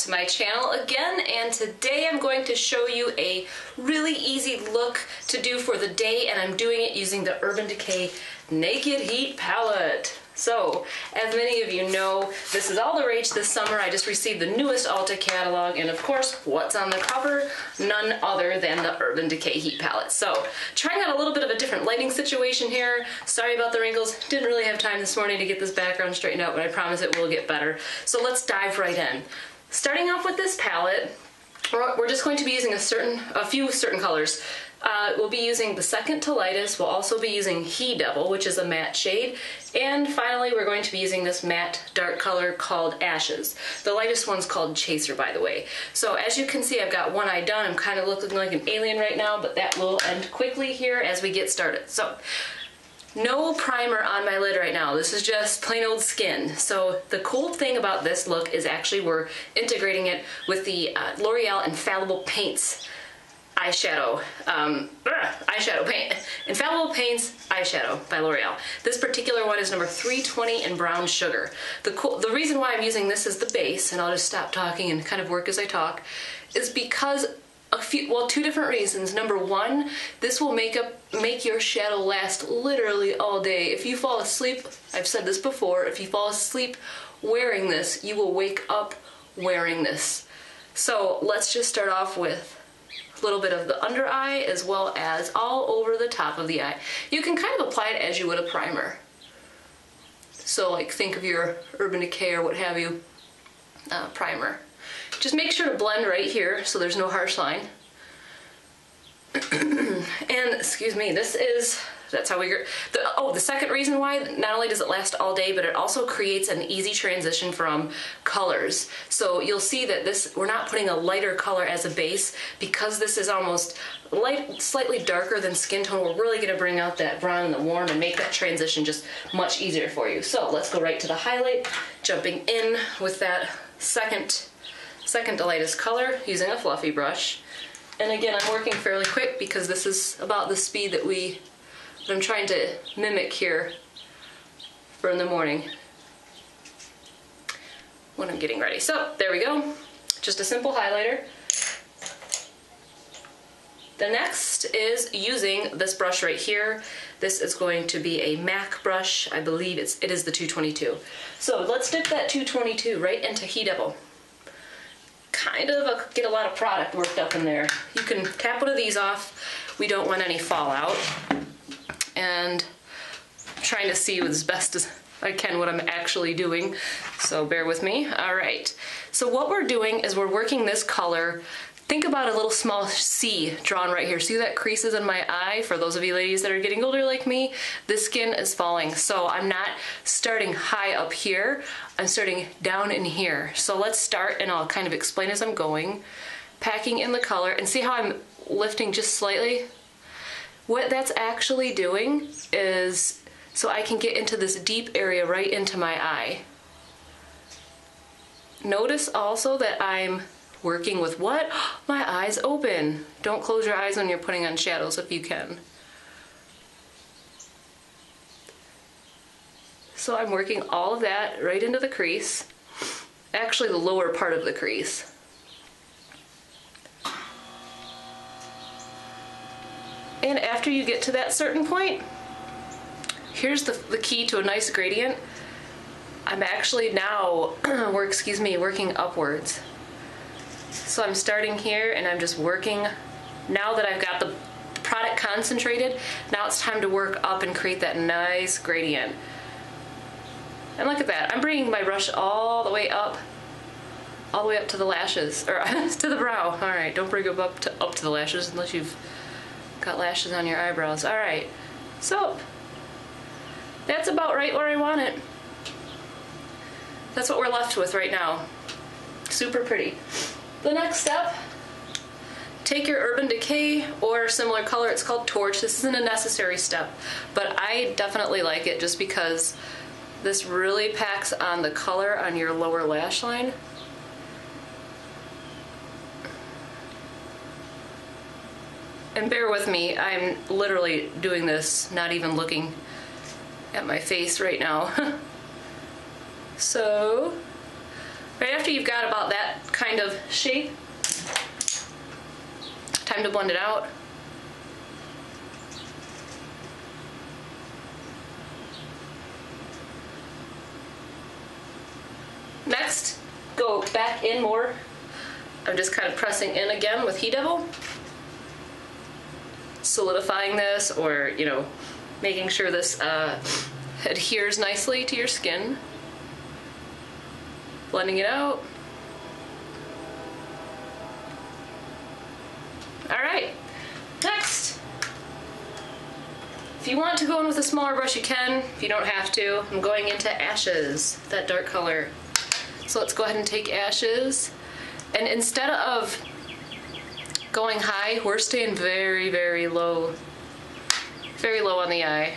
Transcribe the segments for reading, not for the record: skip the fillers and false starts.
to my channel again, and today I'm going to show you a really easy look to do for the day, and I'm doing it using the Urban Decay Naked Heat palette. So, as many of you know, this is all the rage this summer. I just received the newest Ulta catalog, and of course, what's on the cover? None other than the Urban Decay Heat palette. So, trying out a little bit of a different lighting situation here. Sorry about the wrinkles. Didn't really have time this morning to get this background straightened out, but I promise it will get better. So let's dive right in. Starting off with this palette, we're just going to be using a few certain colors. We'll be using the second to lightest. We'll also be using He Devil, which is a matte shade. And finally, we're going to be using this matte dark color called Ashes. The lightest one's called Chaser, by the way. So as you can see, I've got one eye done. I'm kind of looking like an alien right now, but that will end quickly here as we get started. So, no primer on my lid right now. This is just plain old skin. So the cool thing about this look is actually we're integrating it with the L'Oreal Infallible Paints eyeshadow, eyeshadow paint. Infallible Paints eyeshadow by L'Oreal. This particular one is number 320 in brown sugar. The reason why I'm using this as the base, and I'll just stop talking and kind of work as I talk, is because two different reasons. Number one, this will make your shadow last literally all day. If you fall asleep, I've said this before, if you fall asleep wearing this, you will wake up wearing this. So let's just start off with a little bit of the under eye as well as all over the top of the eye. You can kind of apply it as you would a primer. So like think of your Urban Decay or what have you primer. Just make sure to blend right here so there's no harsh line. And excuse me, that's how we get the second reason why, not only does it last all day, but it also creates an easy transition from colors. So you'll see that we're not putting a lighter color as a base because this is almost slightly darker than skin tone. We're really going to bring out that brown and the warm and make that transition just much easier for you. So let's go right to the highlight, jumping in with that second to lightest color using a fluffy brush. And again, I'm working fairly quick because this is about the speed that I'm trying to mimic here for in the morning when I'm getting ready. So there we go, just a simple highlighter. The next is using this brush right here. This is going to be a MAC brush. I believe it is the 222. So let's dip that 222 right into He Devil. Kind of get a lot of product worked up in there. You can tap one of these off. We don't want any fallout. And I'm trying to see as best as I can what I'm actually doing, so bear with me. All right, so what we're doing is we're working this color. Think about a little small C drawn right here. See that creases in my eye? For those of you ladies that are getting older like me, this skin is falling. So I'm not starting high up here, I'm starting down in here. So let's start, and I'll kind of explain as I'm going. Packing in the color, and see how I'm lifting just slightly? What that's actually doing is so I can get into this deep area right into my eye. Notice also that I'm working with what? My eyes open. Don't close your eyes when you're putting on shadows if you can. So I'm working all of that right into the crease. Actually, the lower part of the crease. And after you get to that certain point, here's the key to a nice gradient. I'm actually now, working upwards. So I'm starting here and I'm just working. Now that I've got the product concentrated, now it's time to work up and create that nice gradient. And look at that, I'm bringing my brush all the way up to the lashes, or to the brow. All right, don't bring them up to the lashes unless you've got lashes on your eyebrows. All right, so that's about right where I want it. That's what we're left with right now. Super pretty. The next step, take your Urban Decay or similar color. It's called Torch. This isn't a necessary step, but I definitely like it just because this really packs on the color on your lower lash line. And bear with me, I'm literally doing this, not even looking at my face right now. So Right after you've got about that kind of shape, time to blend it out. Next, go back in more. I'm just kind of pressing in again with Heat Devil, solidifying this, or, you know, making sure this adheres nicely to your skin. Blending it out. All right, next. If you want to go in with a smaller brush, you can. If you don't have to, I'm going into Ashes, that dark color. So let's go ahead and take Ashes. And instead of going high, we're staying very, very low on the eye.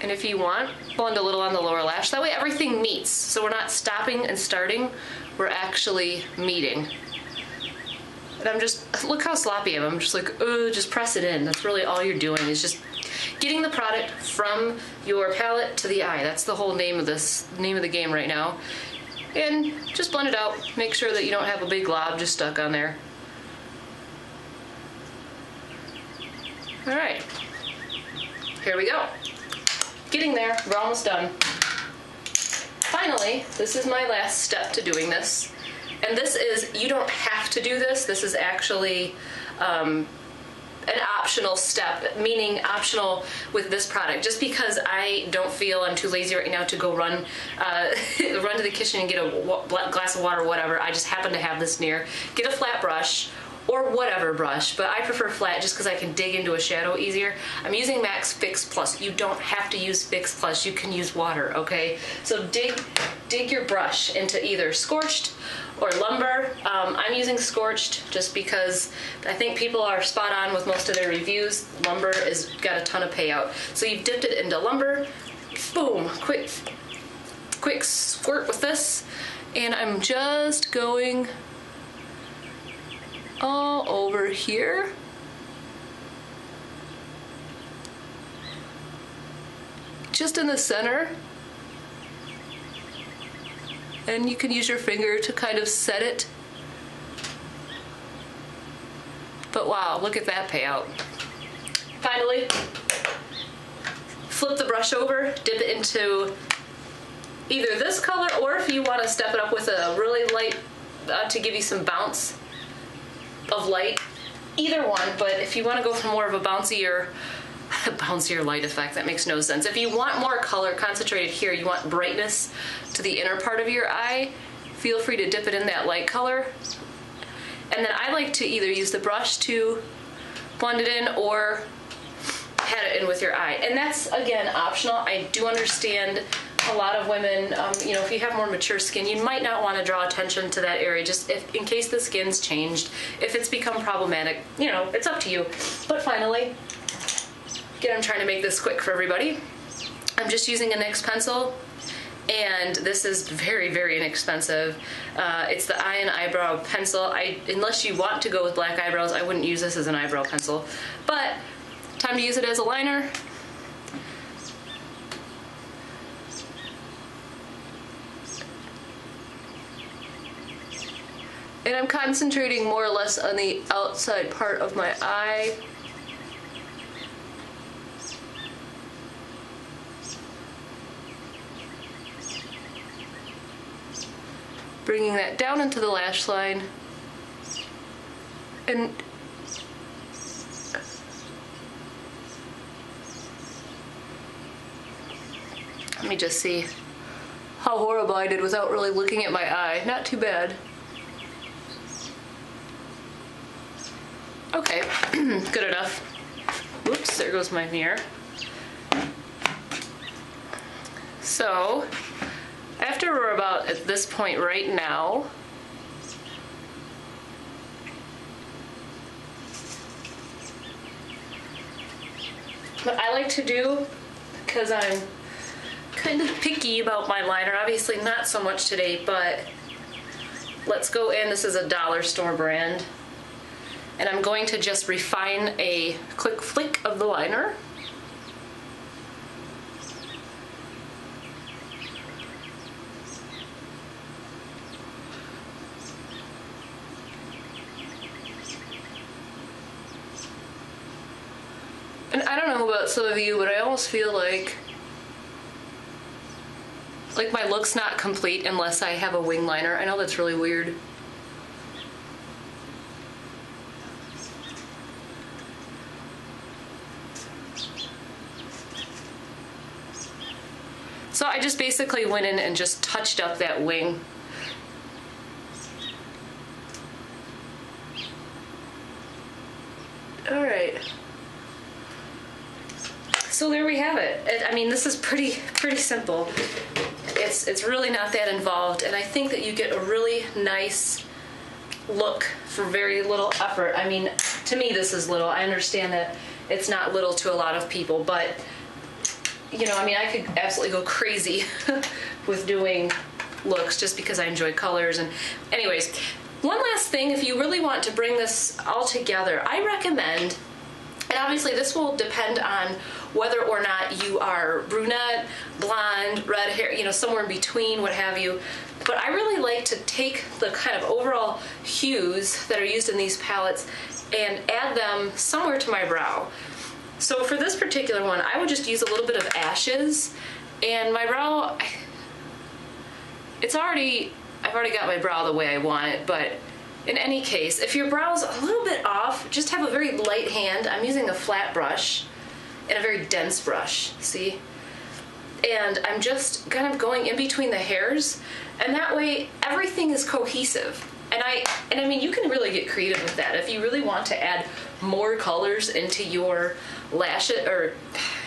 And if you want, blend a little on the lower lash. That way everything meets. So we're not stopping and starting, we're actually meeting. And I'm just, look how sloppy I am. I'm just like, just press it in. That's really all you're doing, is just getting the product from your palette to the eye. That's the whole name of the game right now. And just blend it out. Make sure that you don't have a big glob just stuck on there. All right, here we go. Getting there, we're almost done. Finally, this is my last step to doing this. And this is, you don't have to do this. This is actually an optional step, meaning optional with this product. Just because I don't feel, I'm too lazy right now to go run to the kitchen and get a glass of water or whatever. I just happen to have this near. Get a flat brush or whatever brush, but I prefer flat just because I can dig into a shadow easier. I'm using MAC's Fix Plus. You don't have to use Fix Plus. You can use water, okay? So dig your brush into either Scorched or Lumber. I'm using Scorched just because I think people are spot on with most of their reviews. Lumber has got a ton of payout. So you've dipped it into Lumber, boom, quick squirt with this, and I'm just going all over here. Just in the center. And you can use your finger to kind of set it. But wow, look at that payout. Finally, flip the brush over, dip it into either this color, or if you want to step it up with a really light, to give you some bounce of light, either one. But if you want to go for more of a bouncier light effect, that makes no sense. If you want more color concentrated here, you want brightness to the inner part of your eye, feel free to dip it in that light color. And then I like to either use the brush to blend it in or pat it in with your eye. And that's, again, optional. I do understand a lot of women, you know, if you have more mature skin, you might not want to draw attention to that area, just in case the skin's changed, if it's become problematic, you know, it's up to you. But finally, again, I'm trying to make this quick for everybody. I'm just using a NYX pencil, and this is very, very inexpensive. It's the Eye and Eyebrow pencil. Unless you want to go with black eyebrows, I wouldn't use this as an eyebrow pencil. But time to use it as a liner. And I'm concentrating more or less on the outside part of my eye. Bringing that down into the lash line. And let me just see how horrible I did without really looking at my eye. Not too bad. Okay, good enough. Oops, there goes my mirror. So, after we're about at this point right now, what I like to do, because I'm kind of picky about my liner, obviously not so much today, but let's go in. This is a dollar store brand. And I'm going to just refine a quick flick of the liner. know about some of you, but I almost feel like my look's not complete unless I have a wing liner. I know that's really weird. So I just basically went in and just touched up that wing. All right. So there we have it. I mean, this is pretty simple. It's really not that involved, and I think that you get a really nice look for very little effort. I mean, to me this is little. I understand that it's not little to a lot of people, but you know, I mean, I could absolutely go crazy with doing looks just because I enjoy colors. And anyways, one last thing, if you really want to bring this all together, I recommend, and obviously this will depend on whether or not you are brunette, blonde, red hair, you know, somewhere in between, what have you. But I really like to take the kind of overall hues that are used in these palettes and add them somewhere to my brow. So for this particular one, I would just use a little bit of ashes, and my brow, I've already got my brow the way I want it, but in any case, if your brow's a little bit off, just have a very light hand. I'm using a flat brush and a very dense brush, see? And I'm just kind of going in between the hairs, and that way everything is cohesive. And I mean, you can really get creative with that. If you really want to add more colors into your lashes or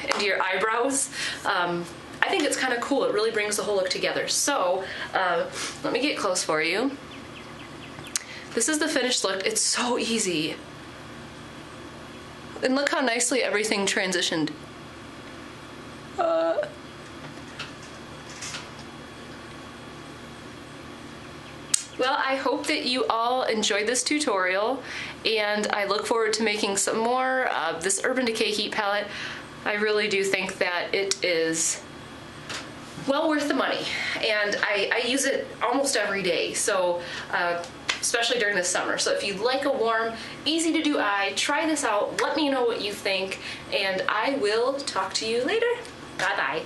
into your eyebrows, I think it's kind of cool. It really brings the whole look together. So let me get close for you. This is the finished look. It's so easy. And look how nicely everything transitioned. Well, I hope that you all enjoyed this tutorial, and I look forward to making some more of this Urban Decay Heat palette. I really do think that it is well worth the money, and I use it almost every day, so especially during the summer. So if you like a warm, easy to do eye, try this out, let me know what you think, and I will talk to you later. Bye-bye.